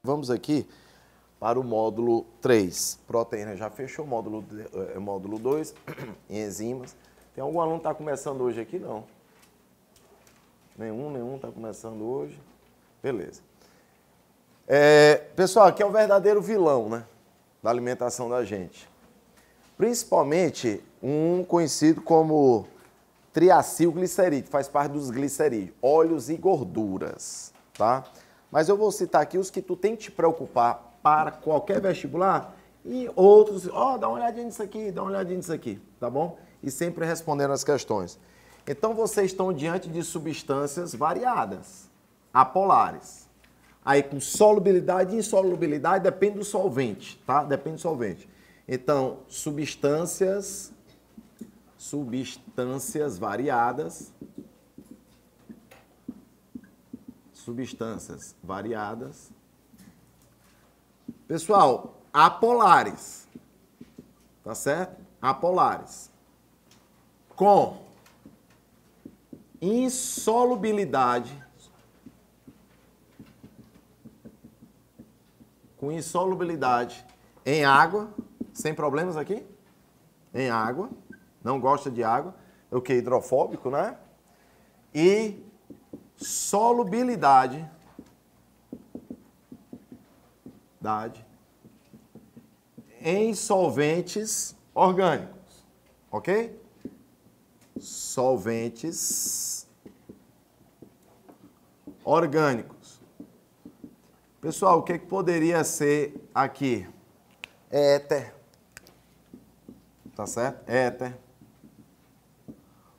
Vamos aqui para o módulo 3. Proteína já fechou, módulo 2, enzimas. Tem algum aluno que está começando hoje aqui? Não. Nenhum está começando hoje. Beleza. Pessoal, aqui é o verdadeiro vilão, né, da alimentação da gente. Principalmente um conhecido como triacilglicerídeo, faz parte dos glicerídeos, óleos e gorduras, tá? Mas eu vou citar aqui os que tu tem que te preocupar para qualquer vestibular e outros, dá uma olhadinha nisso aqui, dá uma olhadinha nisso aqui, tá bom? E sempre respondendo as questões. Então, vocês estão diante de substâncias variadas, apolares. Aí, com solubilidade e insolubilidade, depende do solvente, tá? Depende do solvente. Então, substâncias variadas. Substâncias variadas. Pessoal, apolares. Tá certo? Apolares. Com insolubilidade. Com insolubilidade em água. Sem problemas aqui? Em água. Não gosta de água. É o que? Hidrofóbico, né? E solubilidade em solventes orgânicos. Ok? Solventes orgânicos. Pessoal, o que poderia ser aqui? Éter. Tá certo? Éter.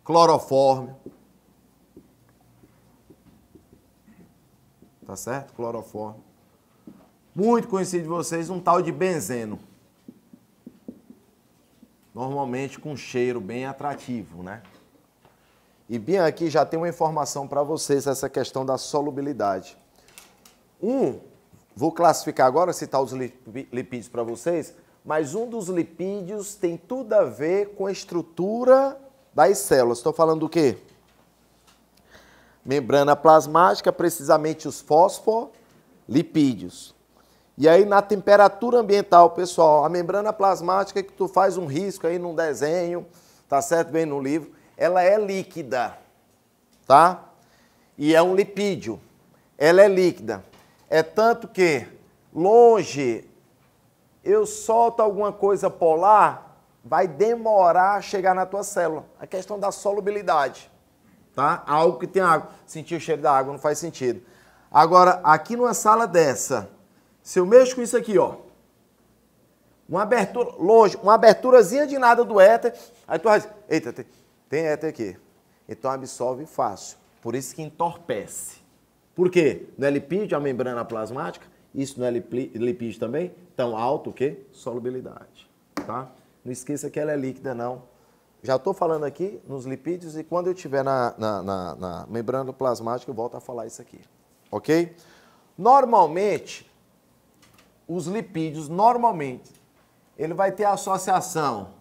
Clorofórmio. Tá certo? Clorofórmio. Muito conhecido de vocês, um tal de benzeno. Normalmente com cheiro bem atrativo, né? E bem aqui já tem uma informação para vocês, essa questão da solubilidade. Vou classificar agora, citar os lipídios para vocês, mas um dos lipídios tem tudo a ver com a estrutura das células. Estou falando do quê? Membrana plasmática, precisamente os fosfolipídios. E aí, na temperatura ambiental, pessoal, a membrana plasmática que tu faz um risco aí num desenho, tá certo? Bem no livro, ela é líquida, tá? E é um lipídio. Ela é líquida. É tanto que, longe, eu solto alguma coisa polar, vai demorar a chegar na tua célula. A questão da solubilidade, tá? Algo que tem água. Sentir o cheiro da água não faz sentido. Agora, aqui numa sala dessa, se eu mexo com isso aqui, ó, uma abertura, longe, uma aberturazinha de nada do éter, aí tu vai dizer, eita, tem éter aqui. Então absorve fácil. Por isso que entorpece. Por quê? Não é lipídio, a membrana plasmática? Isso não é lipídio também? Então, alto o quê? Solubilidade. Tá? Não esqueça que ela é líquida, não. Já estou falando aqui nos lipídios e quando eu estiver na membrana plasmática, eu volto a falar isso aqui. Ok? Normalmente, os lipídios, ele vai ter associação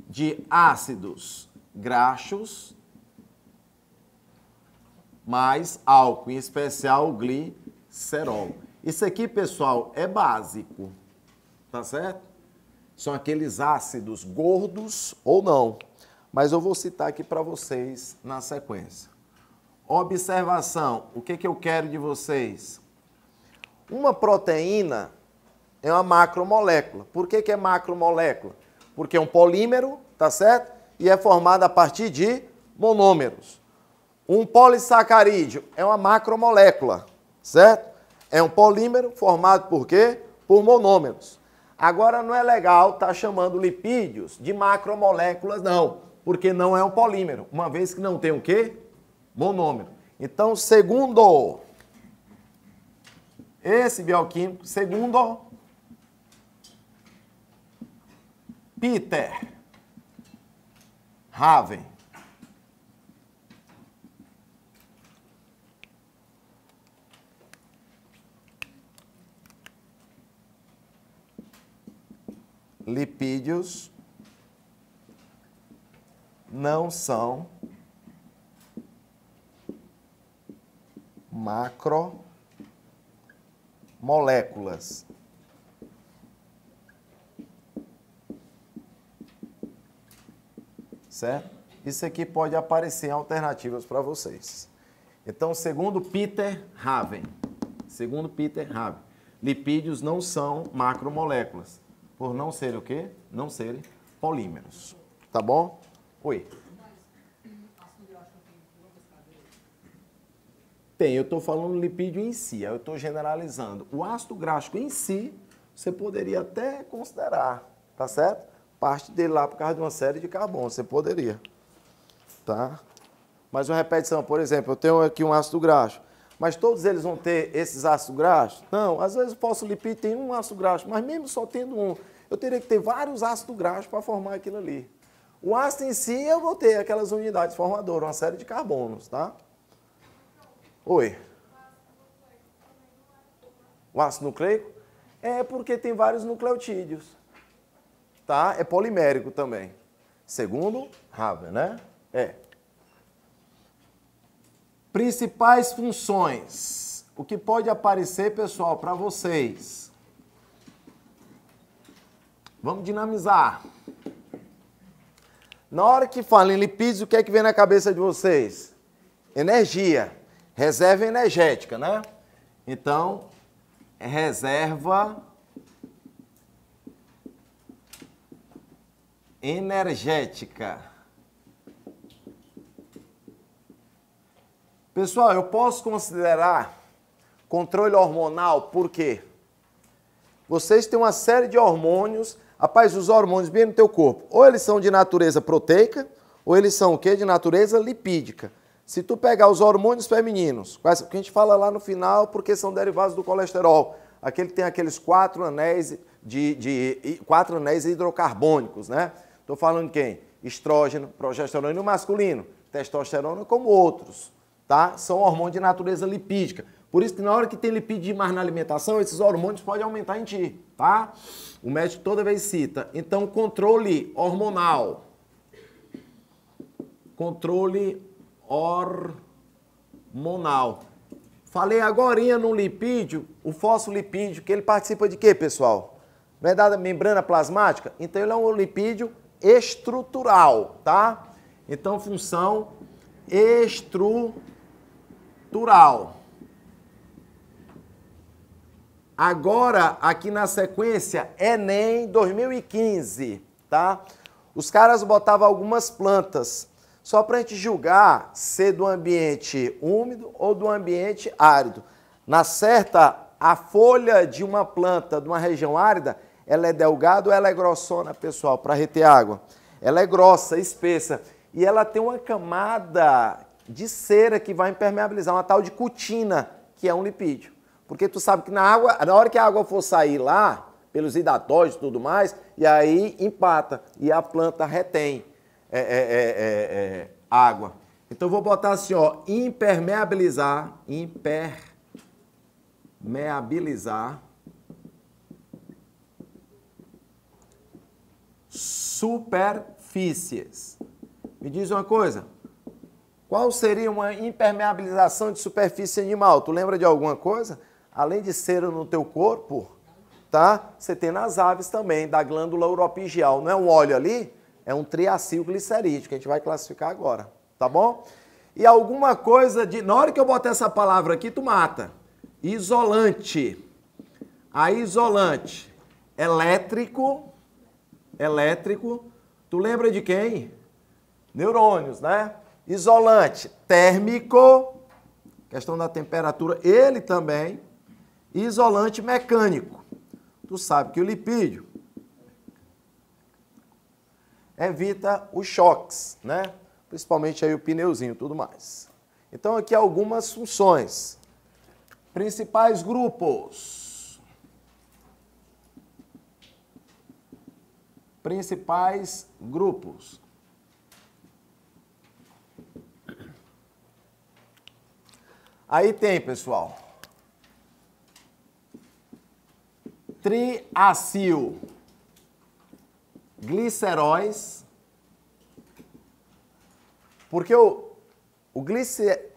de ácidos graxos mais álcool, em especial o glicerol. Isso aqui, pessoal, é básico, tá certo? São aqueles ácidos gordos ou não, mas eu vou citar aqui para vocês na sequência. Observação, o que eu quero de vocês? Uma proteína é uma macromolécula. Por que é macromolécula? Porque é um polímero, tá certo? E é formado a partir de monômeros. Um polissacarídeo é uma macromolécula, certo? É um polímero formado por quê? Por monômeros. Agora não é legal estar chamando lipídios de macromoléculas, não, porque não é um polímero, uma vez que não tem o quê? Monômero. Então, segundo esse bioquímico, segundo Peter Haven, lipídios não são moléculas. Certo? Isso aqui pode aparecer em alternativas para vocês. Então, segundo Peter Haven, lipídios não são macromoléculas, por não serem o quê? Não serem polímeros. Tá bom? Oi. Tem, eu estou falando lipídio em si, eu estou generalizando. O ácido gráfico em si, você poderia até considerar, tá certo? Parte dele lá por causa de uma série de carbono, você poderia, tá? Mas uma repetição, por exemplo, eu tenho aqui um ácido graxo, mas todos eles vão ter esses ácidos graxos? Não, às vezes o fosfolipídio tem um ácido graxo, mas mesmo só tendo um, eu teria que ter vários ácidos graxos para formar aquilo ali. O ácido em si, eu vou ter aquelas unidades formadoras, uma série de carbonos, tá? Oi. O ácido nucleico? É porque tem vários nucleotídeos, tá? É polimérico também. Segundo Haber, né? É. Principais funções. O que pode aparecer, pessoal, para vocês? Vamos dinamizar. Na hora que fala em lipídios, o que é que vem na cabeça de vocês? Energia. Reserva energética, né? Então, reserva energética. Pessoal, eu posso considerar controle hormonal, por quê? Vocês têm uma série de hormônios, rapaz, os hormônios bem no teu corpo, ou eles são de natureza proteica, ou eles são o quê? De natureza lipídica. Se tu pegar os hormônios femininos, que a gente fala lá no final, porque são derivados do colesterol, aquele que tem aqueles 4 anéis hidrocarbônicos, né? Estou falando de quem? Estrógeno, progesterona e o masculino, testosterona como outros, tá? São hormônios de natureza lipídica. Por isso que na hora que tem lipídio demais na alimentação, esses hormônios podem aumentar em ti, tá? O médico toda vez cita. Então, controle hormonal. Controle hormonal. Falei agorinha no lipídio, o fosfolipídio, que ele participa de quê, pessoal? Não é da membrana plasmática? Então ele é um lipídio estrutural, tá? Então função estrutural. Agora, aqui na sequência, Enem 2015, tá? Os caras botavam algumas plantas só para a gente julgar ser do ambiente úmido ou do ambiente árido. Na certa, a folha de uma planta de uma região árida, ela é delgada ou ela é grossona, pessoal, para reter água? Ela é grossa, espessa, e ela tem uma camada de cera que vai impermeabilizar, uma tal de cutina, que é um lipídio. Porque tu sabe que na água, na hora que a água for sair lá, pelos hidratóides e tudo mais, e aí empata, e a planta retém água. Então, eu vou botar assim, ó, impermeabilizar superfícies. Me diz uma coisa, qual seria uma impermeabilização de superfície animal? Tu lembra de alguma coisa? Além de cera no teu corpo, tá? Você tem nas aves também, da glândula uropigial. Não é um óleo ali? É um triacilglicerídeo, que a gente vai classificar agora, tá bom? E alguma coisa de... Na hora que eu botar essa palavra aqui, tu mata. Isolante. A isolante. Elétrico. Tu lembra de quem? Neurônios, né? Isolante térmico. Questão da temperatura, ele também. Isolante mecânico. Tu sabe que o lipídio evita os choques, né? Principalmente aí o pneuzinho e tudo mais. Então aqui algumas funções. Principais grupos. Principais grupos. Aí tem, pessoal, triacilgliceróis, porque o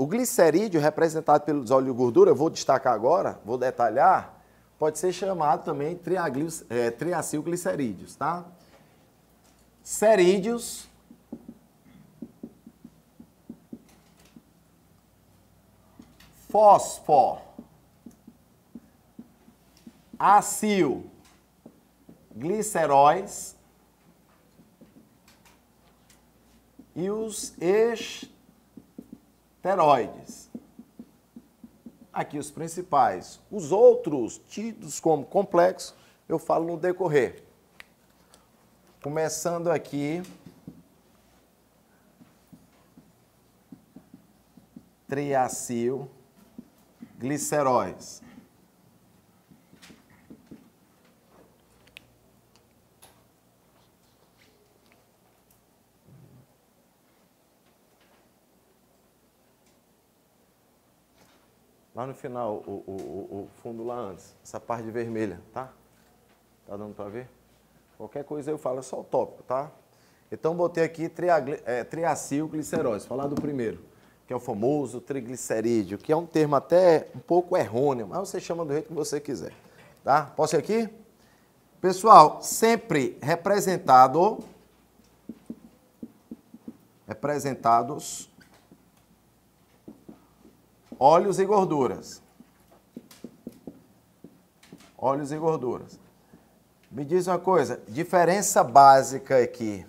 glicerídeo representado pelos óleos de gordura, eu vou destacar agora, vou detalhar, pode ser chamado também triacilglicerídeos, tá? Cerídeos fosfoacilgliceróis e os esteroides. Aqui os principais. Os outros, tidos como complexos, eu falo no decorrer. Começando aqui, triacilgliceróis. Lá no final, o fundo lá antes, essa parte de vermelha, tá? Tá dando para ver? Qualquer coisa eu falo, é só o tópico, tá? Então, botei aqui triacilgliceróis, falar do primeiro, que é o famoso triglicerídeo, que é um termo até um pouco errôneo, mas você chama do jeito que você quiser, tá? Posso ir aqui? Pessoal, sempre representados óleos e gorduras. Óleos e gorduras. Me diz uma coisa, diferença básica aqui,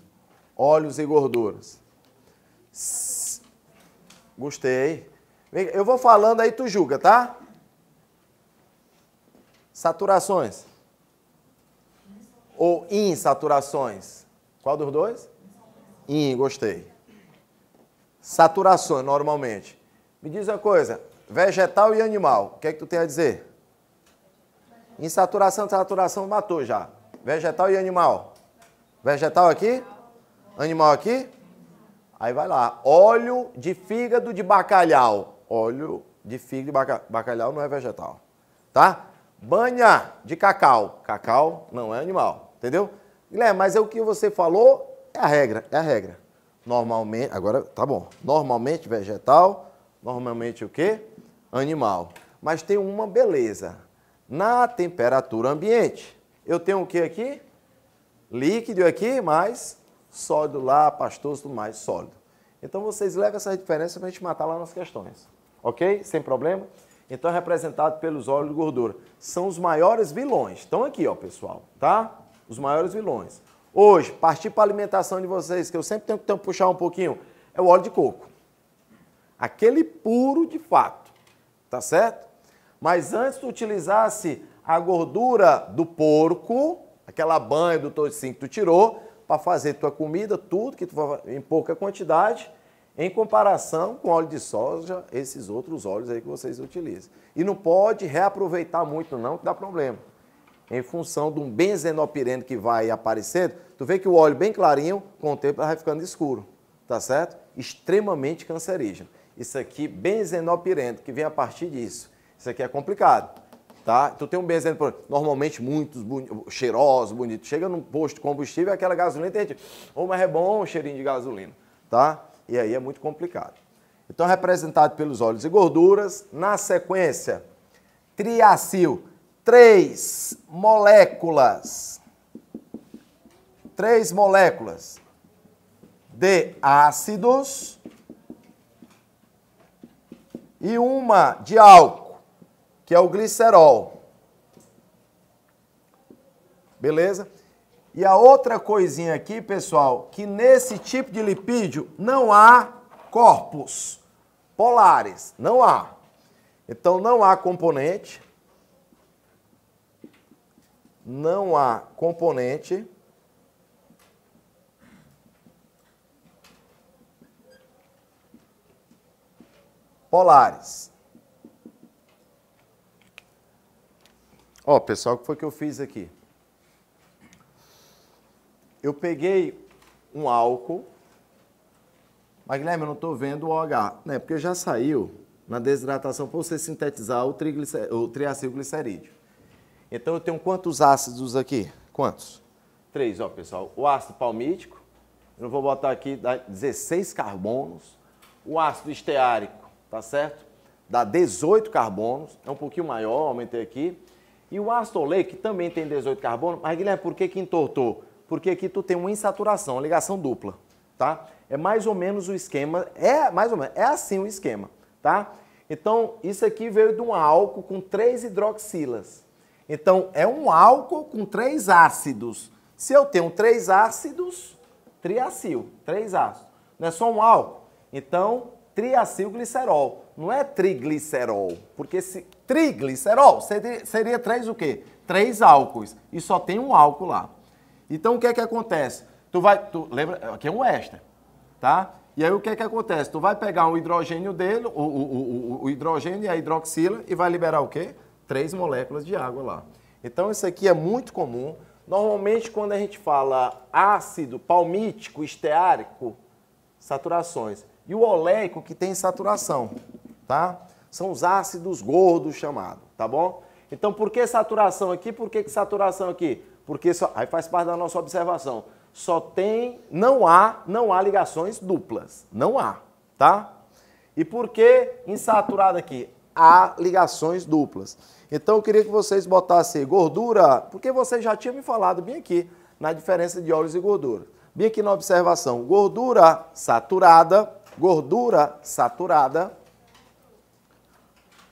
óleos e gorduras. Gostei. Eu vou falando aí, tu julga, tá? Saturações. Ou insaturações. Qual dos dois? Gostei. Saturações, normalmente. Me diz uma coisa, vegetal e animal, o que é que tu tem a dizer? Insaturação, saturação, matou já. Vegetal e animal. Vegetal aqui? Animal aqui? Aí vai lá. Óleo de fígado de bacalhau. Óleo de fígado de bacalhau não é vegetal. Tá? Banha de cacau. Cacau não é animal. Entendeu? Guilherme, mas é o que você falou, é a regra. É a regra. Normalmente, agora tá bom. Normalmente vegetal, normalmente o quê? Animal. Mas tem uma beleza. Na temperatura ambiente, eu tenho o que aqui? Líquido aqui, mais sólido lá, pastoso, tudo mais, sólido. Então, vocês levam essa diferença para a gente matar lá nas questões. Ok? Sem problema? Então, é representado pelos óleos de gordura. São os maiores vilões. Estão aqui, ó, pessoal, tá? Os maiores vilões. Hoje, partir para a alimentação de vocês, que eu sempre tenho que puxar um pouquinho, é o óleo de coco. Aquele puro de fato, tá certo? Mas antes tu utilizasse a gordura do porco, aquela banha do toicinho que tu tirou, para fazer tua comida, tudo que tu for em pouca quantidade, em comparação com óleo de soja, esses outros óleos aí que vocês utilizam. E não pode reaproveitar muito não, que dá problema. Em função de um benzenopireno que vai aparecendo, tu vê que o óleo bem clarinho, com o tempo vai ficando escuro, tá certo? Extremamente cancerígeno. Isso aqui, benzenopireno, que vem a partir disso. Isso aqui é complicado, tá? Tu tem um benzeno, normalmente muitos cheirosos, bonitos. Chega num posto de combustível, aquela gasolina, tem gente, mas é bom o cheirinho de gasolina, tá? E aí é muito complicado. Então, representado pelos óleos e gorduras. Na sequência, triacil, 3 moléculas de ácidos e uma de álcool, que é o glicerol. Beleza? E a outra coisinha aqui, pessoal, que nesse tipo de lipídio não há corpos polares. Não há. Então, não há componente. Não há componente polares. Ó, pessoal, o que foi que eu fiz aqui? Eu peguei um álcool, mas, Guilherme, eu não estou vendo o OH, né? Porque já saiu na desidratação para você sintetizar o triacilglicerídeo. Então, eu tenho quantos ácidos aqui? Quantos? 3, ó, pessoal. O ácido palmítico, eu não vou botar aqui, dá 16 carbonos. O ácido esteárico, tá certo? Dá 18 carbonos, é um pouquinho maior, aumentei aqui. E o ácido oleico, que também tem 18 carbono, mas Guilherme, por que entortou? Porque aqui tu tem uma insaturação, uma ligação dupla, tá? É mais ou menos o esquema, é assim o esquema, tá? Então, isso aqui veio de um álcool com 3 hidroxilas. Então, é um álcool com 3 ácidos. Se eu tenho 3 ácidos, triacil, 3 ácidos. Não é só um álcool? Então, triacilglicerol. Não é triglicerol, porque se triglicerol seria 3 o quê? 3 álcoois. E só tem um álcool lá. Então, o que é que acontece? Lembra, aqui é um éster, tá? E aí, o que é que acontece? Tu vai pegar o hidrogênio dele, o hidrogênio e a hidroxila, e vai liberar o quê? 3 moléculas de água lá. Então, isso aqui é muito comum. Normalmente, quando a gente fala ácido palmítico, esteárico, saturações. E o oleico que tem saturação, tá? São os ácidos gordos chamados, tá bom? Então, por que saturação aqui? Por que saturação aqui? Porque aí faz parte da nossa observação. Não há ligações duplas. Não há, tá? E por que insaturado aqui? Há ligações duplas. Então, eu queria que vocês botassem gordura, porque você já tinha me falado bem aqui na diferença de óleos e gordura. Bem aqui na observação, gordura saturada,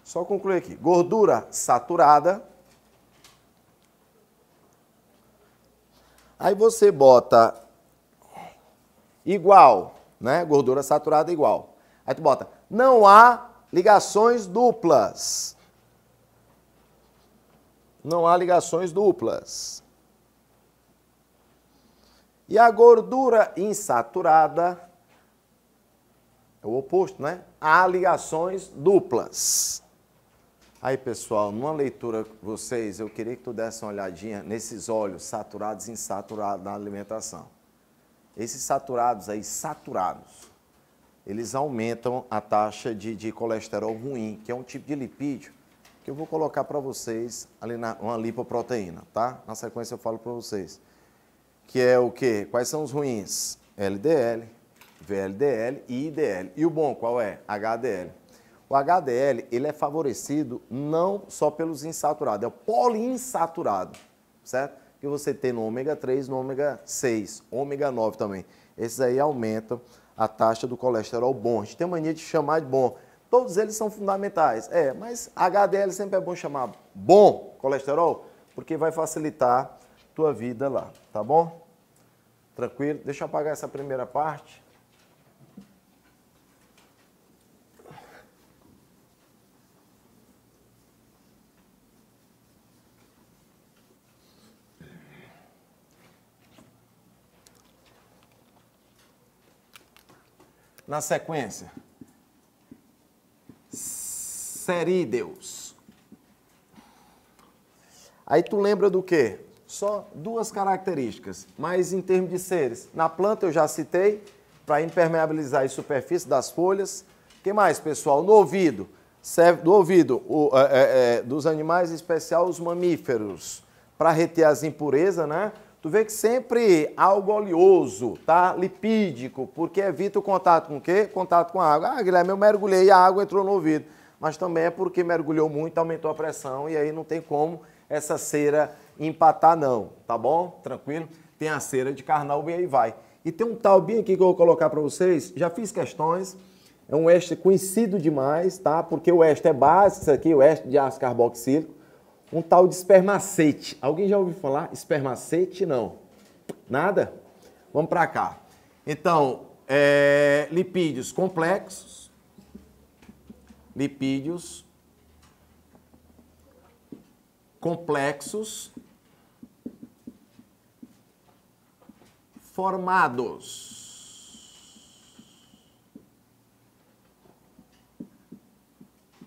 só concluir aqui, gordura saturada, aí você bota igual, né, gordura saturada igual, aí tu bota, não há ligações duplas, não há ligações duplas. E a gordura insaturada é o oposto, né? Há ligações duplas. Aí, pessoal, numa leitura com vocês, eu queria que tu desse uma olhadinha nesses óleos saturados e insaturados na alimentação. Esses saturados aí, eles aumentam a taxa de colesterol ruim, que é um tipo de lipídio, que eu vou colocar para vocês ali uma lipoproteína, tá? Na sequência eu falo para vocês. Que é o quê? Quais são os ruins? LDL, VLDL e IDL. E o bom qual é? HDL. O HDL, ele é favorecido não só pelos insaturados, é o poliinsaturado, certo? Que você tem no ômega 3, no ômega 6, ômega 9 também. Esses aí aumentam a taxa do colesterol bom. A gente tem mania de chamar de bom. Todos eles são fundamentais, mas HDL sempre é bom chamar bom colesterol, porque vai facilitar tua vida lá, tá bom? Tranquilo? Deixa eu apagar essa primeira parte. Na sequência, cerídeos. Aí tu lembra do quê? Só 2 características, mas em termos de seres. Na planta eu já citei, para impermeabilizar a superfície das folhas. O que mais, pessoal? No ouvido, serve do ouvido dos animais, em especial os mamíferos, para reter as impurezas, né? Tu vê que sempre algo oleoso, tá? Lipídico, porque evita o contato com o quê? Contato com a água. Ah, Guilherme, eu mergulhei e a água entrou no ouvido. Mas também é porque mergulhou muito, aumentou a pressão e aí não tem como essa cera empatar não, tá bom? Tranquilo? Tem a cera de carnal e aí vai. E tem um tal bem aqui que eu vou colocar para vocês, já fiz questões, é um éster conhecido demais, tá? Porque o éster é básico, isso aqui, o éster de ácido carboxílico, um tal de espermacete. Alguém já ouviu falar? Espermacete? Não. Nada? Vamos para cá. Então, lipídios complexos, formados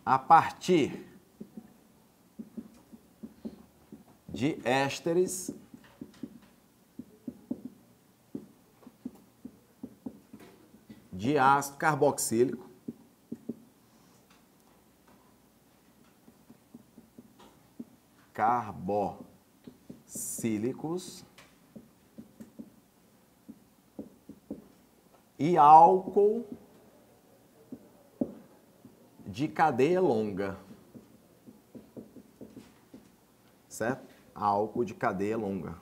a partir de ésteres de ácido carboxílico carboxílicos e álcool de cadeia longa. certo? Álcool de cadeia longa.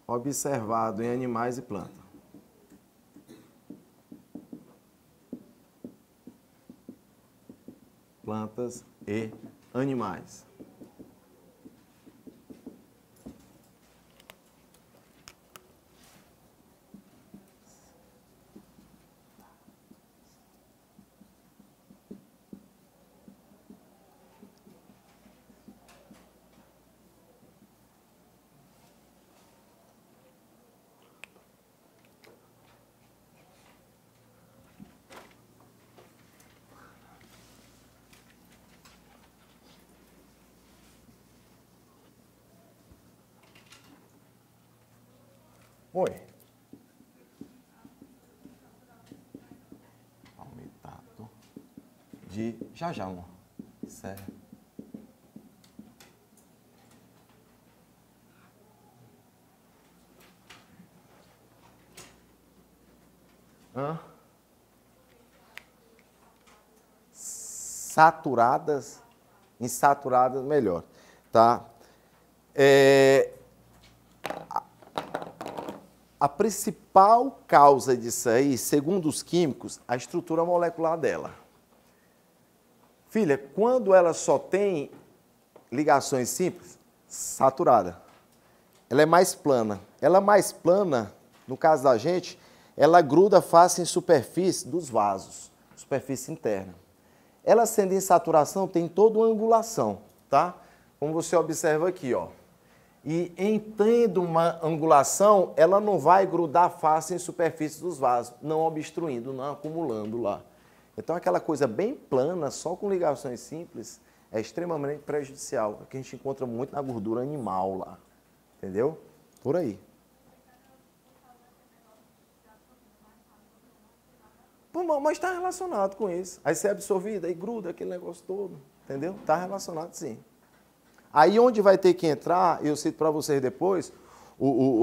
Observado em animais e plantas. Plantas e animais. Oi. Aumentado de já amor. Certo. Saturadas, insaturadas, melhor, tá? A principal causa disso aí, segundo os químicos, a estrutura molecular dela. Filha, quando ela só tem ligações simples, saturada. Ela é mais plana. Ela mais plana, no caso da gente, ela gruda fácil em superfície dos vasos, superfície interna. Ela sendo em saturação, tem toda uma angulação, tá? Como você observa aqui, ó. E em tendo uma angulação, ela não vai grudar fácil em superfície dos vasos, não obstruindo, não acumulando lá. Então, aquela coisa bem plana, só com ligações simples, é extremamente prejudicial, que a gente encontra muito na gordura animal lá, entendeu? Por aí. Mas está relacionado com isso. Aí você é absorvido, aí gruda aquele negócio todo, entendeu? Está relacionado sim. Aí onde vai ter que entrar, eu cito para vocês depois,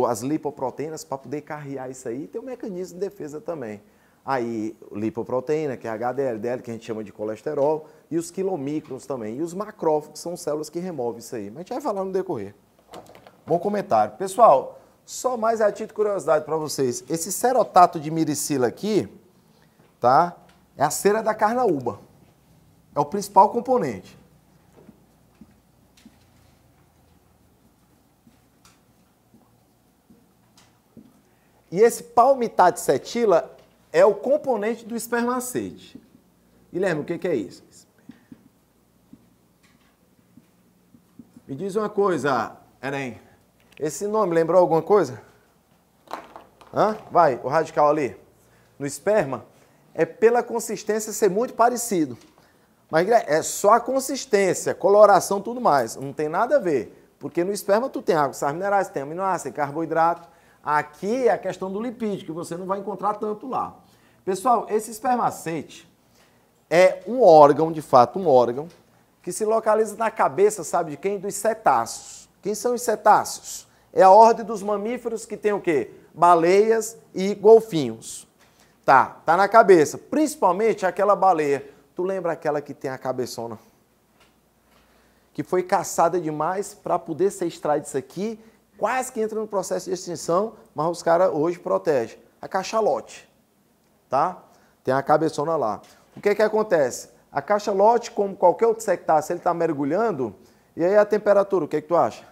as lipoproteínas para poder carrear isso aí, tem um mecanismo de defesa também. Aí, lipoproteína, que é HDL, LDL, que a gente chama de colesterol, e os quilomicrons também. E os macrófagos, que são células que removem isso aí. Mas a gente vai falar no decorrer. Bom comentário. Pessoal, só mais a título de curiosidade para vocês. Esse serotato de miricila aqui, tá? É a cera da carnaúba. É o principal componente. E esse palmitaticetila é o componente do espermacete. Guilherme, o que é isso? Me diz uma coisa, Eren. Esse nome lembrou alguma coisa? Hã? Vai, o radical ali. No esperma, é pela consistência ser muito parecido. Mas é só a consistência, coloração, tudo mais. Não tem nada a ver. Porque no esperma tu tem água, sais minerais, tem aminoácidos, tem carboidrato. Aqui é a questão do lipídio, que você não vai encontrar tanto lá. Pessoal, esse espermacete é um órgão, de fato, um órgão, que se localiza na cabeça, sabe de quem? Dos cetáceos. Quem são os cetáceos? É a ordem dos mamíferos que tem o quê? Baleias e golfinhos. Tá na cabeça. Principalmente aquela baleia. Tu lembra aquela que tem a cabeçona? Que foi caçada demais para poder ser extraída disso aqui, quase que entra no processo de extinção, mas os caras hoje protegem. A cachalote, tá? Tem a cabeçona lá. O que acontece? A cachalote, como qualquer outro cetáceo, ele está mergulhando, e aí a temperatura, o que tu acha?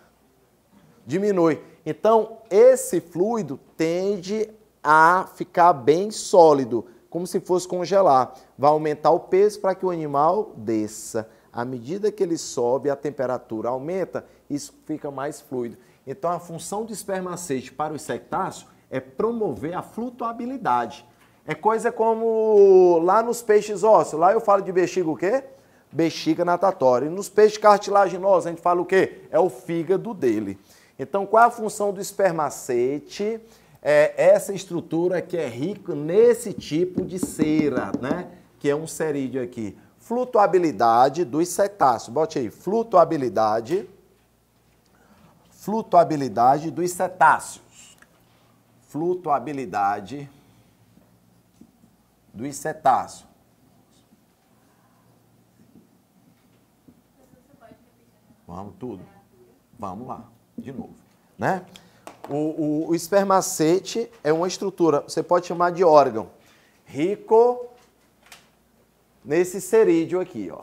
Diminui. Então, esse fluido tende a ficar bem sólido, como se fosse congelar. Vai aumentar o peso para que o animal desça. À medida que ele sobe, a temperatura aumenta, isso fica mais fluido. Então, a função do espermacete para os cetáceos é promover a flutuabilidade. É coisa como lá nos peixes ósseos. Lá eu falo de bexiga o quê? Bexiga natatória. E nos peixes cartilaginosos a gente fala o quê? É o fígado dele. Então, qual é a função do espermacete? É essa estrutura que é rica nesse tipo de cera, né? Que é um cerídeo aqui. Flutuabilidade dos cetáceos. Bote aí, flutuabilidade dos cetáceos. Flutuabilidade dos cetáceos. Vamos tudo. Vamos lá, de novo, né? O espermacete é uma estrutura, você pode chamar de órgão, rico nesse cerídeo aqui, ó,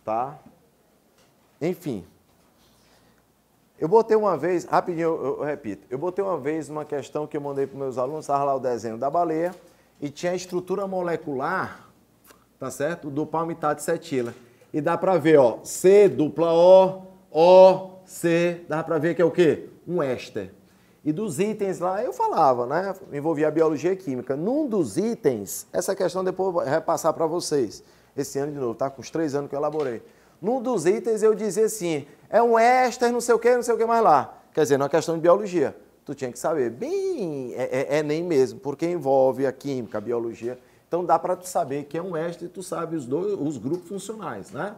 tá? Enfim. Eu botei uma vez, rapidinho eu repito, eu botei uma vez uma questão que eu mandei para os meus alunos, estava lá o desenho da baleia, e tinha a estrutura molecular, tá certo? Do palmitate setila. E dá para ver, ó, C dupla O, C, dá para ver que é o quê? Um éster. E dos itens lá, eu falava, né? Envolvia a biologia e química. Num dos itens, essa questão depois eu vou repassar para vocês. Esse ano de novo, tá? Com os 3 anos que eu elaborei. Num dos itens eu dizia assim, é um éster, não sei o que mais lá. Quer dizer, numa questão de biologia. Tu tinha que saber, bem, nem mesmo, porque envolve a química, a biologia. Então dá para tu saber que é um éster e tu sabe os grupos funcionais, né?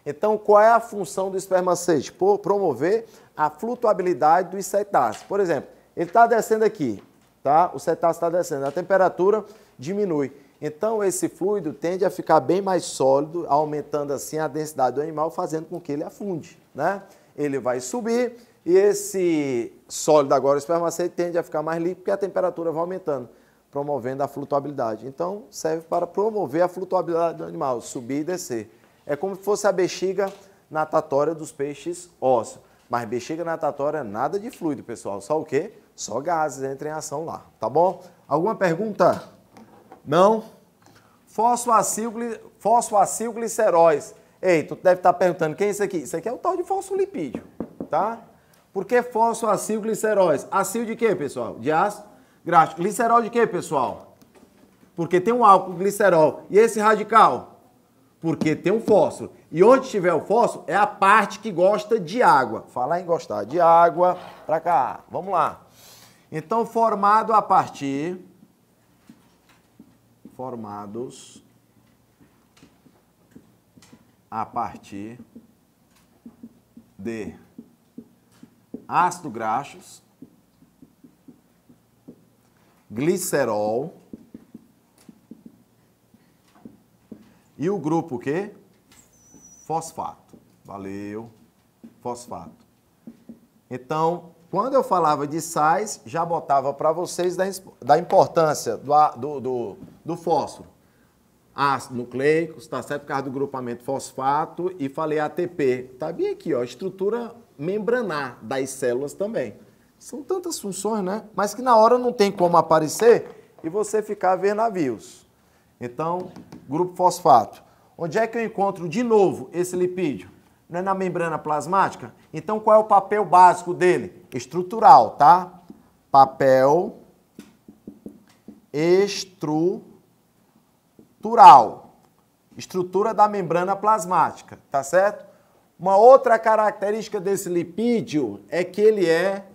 Então, qual é a função do espermacete? Promover a flutuabilidade dos cetáceos. Por exemplo, ele está descendo aqui, tá? O cetáceo está descendo, a temperatura diminui. Então, esse fluido tende a ficar bem mais sólido, aumentando assim a densidade do animal, fazendo com que ele afunde, né? Ele vai subir e esse sólido agora, o espermacete, tende a ficar mais líquido porque a temperatura vai aumentando, promovendo a flutuabilidade. Então, serve para promover a flutuabilidade do animal, subir e descer. É como se fosse a bexiga natatória dos peixes ósseos. Mas bexiga natatória, nada de fluido, pessoal. Só o quê? Só gases entram em ação lá, tá bom? Alguma pergunta? Não? Fosfoacilgliceróis. Ei, tu deve estar perguntando, quem é isso aqui? Isso aqui é o tal de fosfolipídio, tá? Por que fosfoacilgliceróis? Acil de quê, pessoal? De ácido graxo. Glicerol de quê, pessoal? Porque tem um álcool glicerol. E esse radical? Porque tem um fósforo. E onde tiver o fósforo é a parte que gosta de água. Falar em gostar de água, pra cá. Vamos lá. Então, formados a partir de ácido graxos, glicerol e o grupo o quê? Fosfato. Valeu. Fosfato. Então, quando eu falava de sais, já botava para vocês da importância do fósforo. Ácido nucleico, está certo? Por causa do grupamento fosfato, e falei ATP. Tá bem aqui, ó, estrutura membranar das células também. São tantas funções, né? Mas que na hora não tem como aparecer e você ficar a ver navios. Então, grupo fosfato. Onde é que eu encontro de novo esse lipídio? Não é na membrana plasmática? Então, qual é o papel básico dele? Estrutural, tá? Papel estrutural. Estrutura da membrana plasmática, tá certo? Uma outra característica desse lipídio é que ele é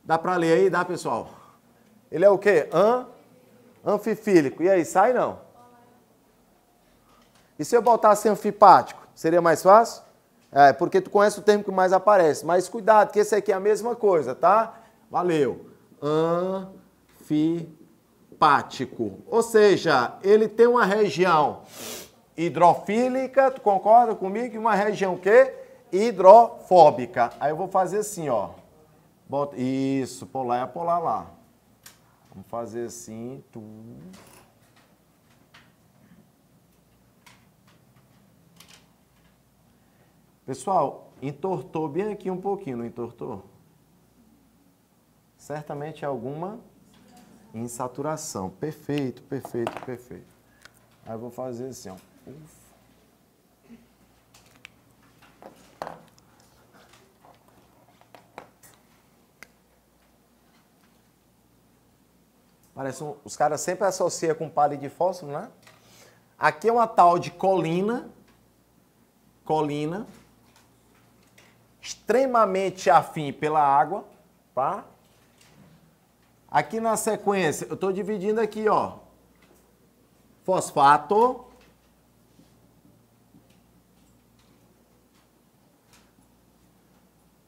Dá para ler aí? Dá, pessoal? Ele é o quê? Anfifílico. E aí, sai não? E se eu botasse anfipático? Seria mais fácil? É, porque tu conhece o termo que mais aparece. Mas cuidado, que esse aqui é a mesma coisa, tá? Valeu. Anfipático. Ou seja, ele tem uma região hidrofílica, tu concorda comigo? E uma região o quê? Hidrofóbica. Aí eu vou fazer assim, ó. Bota, isso, polar é polar lá. Vamos fazer assim. Pessoal, entortou bem aqui um pouquinho, não entortou? Certamente alguma insaturação. Perfeito, perfeito, perfeito. Aí eu vou fazer assim, ó. Parece os caras sempre associam com palha de fósforo, né? Aqui é uma tal de colina, extremamente afim pela água, tá? Aqui na sequência, eu estou dividindo aqui, ó, fosfato,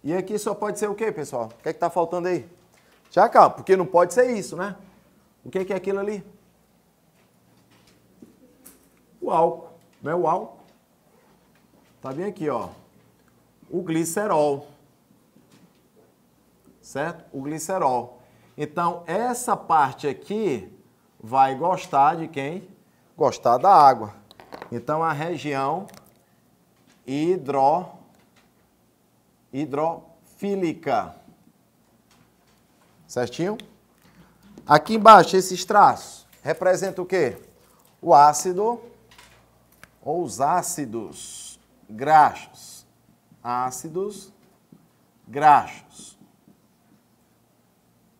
E aqui só pode ser o quê, pessoal? O que é que tá faltando aí? Já acaba, porque não pode ser isso, né? O que é aquilo ali? O álcool, não é o álcool? Tá bem aqui, ó. O glicerol. Certo? O glicerol. Então, essa parte aqui vai gostar de quem? Gostar da água. Então, a região hidrofílica. Certinho? Aqui embaixo, esses traços representam o quê? O ácido ou os ácidos graxos. Ácidos graxos.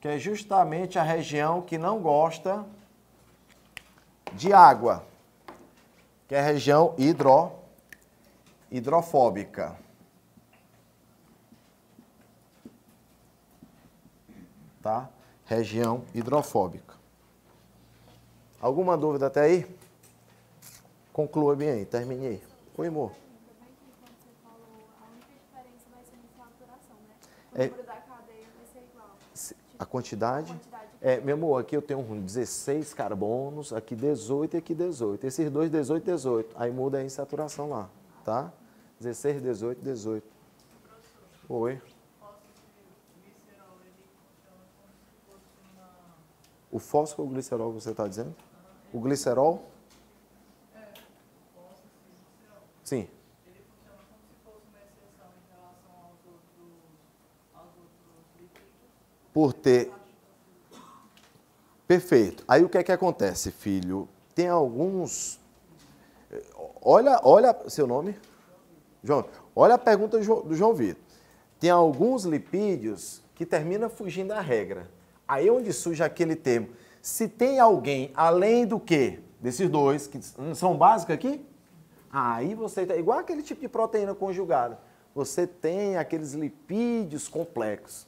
Que é justamente a região que não gosta de água. Que é a região hidrofóbica. Tá? Região hidrofóbica. Alguma dúvida até aí? Conclua bem aí, termine aí. Oi, amor. Também que quando você falou, a única diferença vai ser na saturação, né? O número da cadeia vai ser igual. A quantidade? Quantidade. Meu amor, aqui eu tenho 16 carbonos, aqui 18 e aqui 18. Esses dois, 18, 18. Aí muda em saturação lá, tá? 16, 18, 18. Oi. O fosfoglicerol que você está dizendo? O glicerol? Sim. Ele funciona como se fosse uma exceção em relação aos outros líquidos. Por ter... Perfeito. Aí o que é que acontece, filho? Tem alguns... Olha seu nome. João. Olha a pergunta do João Vitor. Tem alguns lipídios que terminam fugindo da regra. Aí é onde surge aquele termo. Se tem alguém além do que? Desses dois, que são básicos aqui? Aí você tem, igual aquele tipo de proteína conjugada, você tem aqueles lipídios complexos,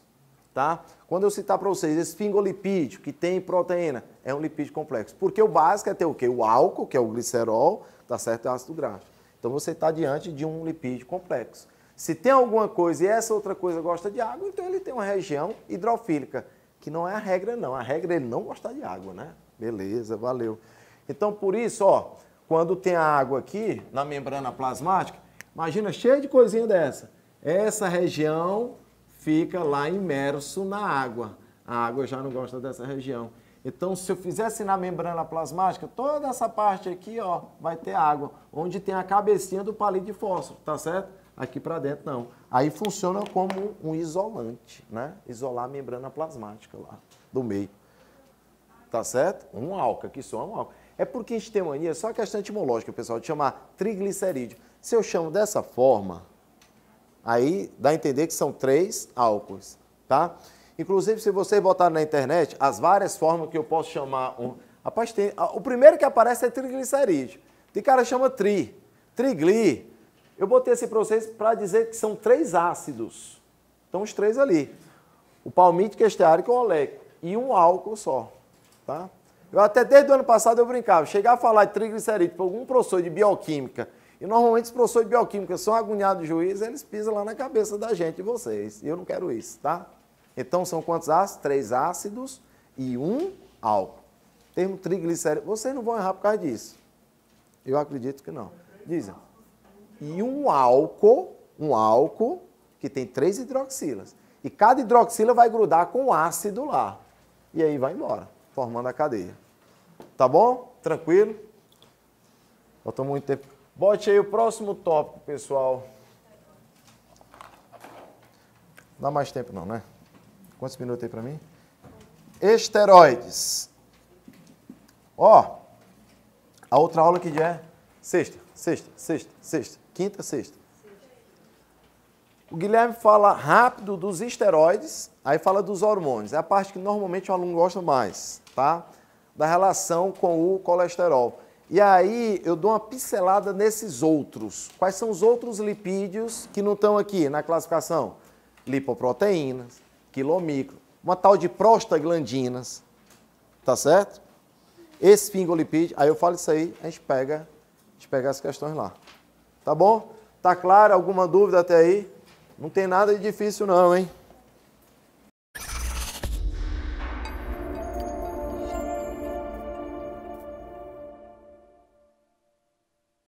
tá? Quando eu citar para vocês esse esfingolipídio, que tem proteína, é um lipídio complexo. Porque o básico é ter o quê? O álcool, que é o glicerol, tá certo? É o ácido graxo. Então você está diante de um lipídio complexo. Se tem alguma coisa e essa outra coisa gosta de água, então ele tem uma região hidrofílica, que não é a regra não. A regra é ele não gostar de água, né? Beleza, valeu. Então por isso, ó, quando tem a água aqui, na membrana plasmática, imagina cheio de coisinha dessa. Essa região fica lá imerso na água. A água já não gosta dessa região. Então, se eu fizesse na membrana plasmática, toda essa parte aqui, ó, vai ter água, onde tem a cabecinha do palito de fósforo, tá certo? Aqui para dentro não. Aí funciona como um isolante, né? Isolar a membrana plasmática lá do meio. Tá certo? Um álcool, aqui só um álcool. É porque a gente tem mania, só questão etimológica, pessoal, de chamar triglicerídeo. Se eu chamo dessa forma, aí dá a entender que são 3 álcoois, tá? Inclusive, se vocês botarem na internet, as várias formas que eu posso chamar... Rapaz, tem... O primeiro que aparece é triglicerídeo. Tem cara que chama trigli. Eu botei assim para vocês para dizer que são 3 ácidos. Então, os 3 ali. O palmítico, esteárico e o oleico. E um álcool só, tá? Eu até desde o ano passado eu brincava, chegar a falar de triglicerídeo para algum professor de bioquímica, e normalmente os professores de bioquímica são agoniados de juiz, eles pisam lá na cabeça da gente, de vocês. E eu não quero isso, tá? Então são quantos ácidos? 3 ácidos e um álcool. Termo triglicerídeo, vocês não vão errar por causa disso. Eu acredito que não. Dizem. E um álcool que tem 3 hidroxilas. E cada hidroxila vai grudar com o ácido lá. E aí vai embora, formando a cadeia. Tá bom? Tranquilo? Faltou muito tempo. Bote aí o próximo tópico, pessoal. Não dá mais tempo não, né? Quantos minutos aí para mim? Esteroides. Ó, a outra aula que dia é? Sexta. Quinta, sexta. O Guilherme fala rápido dos esteroides, aí fala dos hormônios. É a parte que normalmente o aluno gosta mais, tá? Da relação com o colesterol. E aí eu dou uma pincelada nesses outros. Quais são os outros lipídios que não estão aqui na classificação? Lipoproteínas, quilomicro, uma tal de prostaglandinas, tá certo? Esfingolipídio, aí eu falo isso aí, a gente pega as questões lá. Tá bom? Tá claro? Alguma dúvida até aí? Não tem nada de difícil não, hein?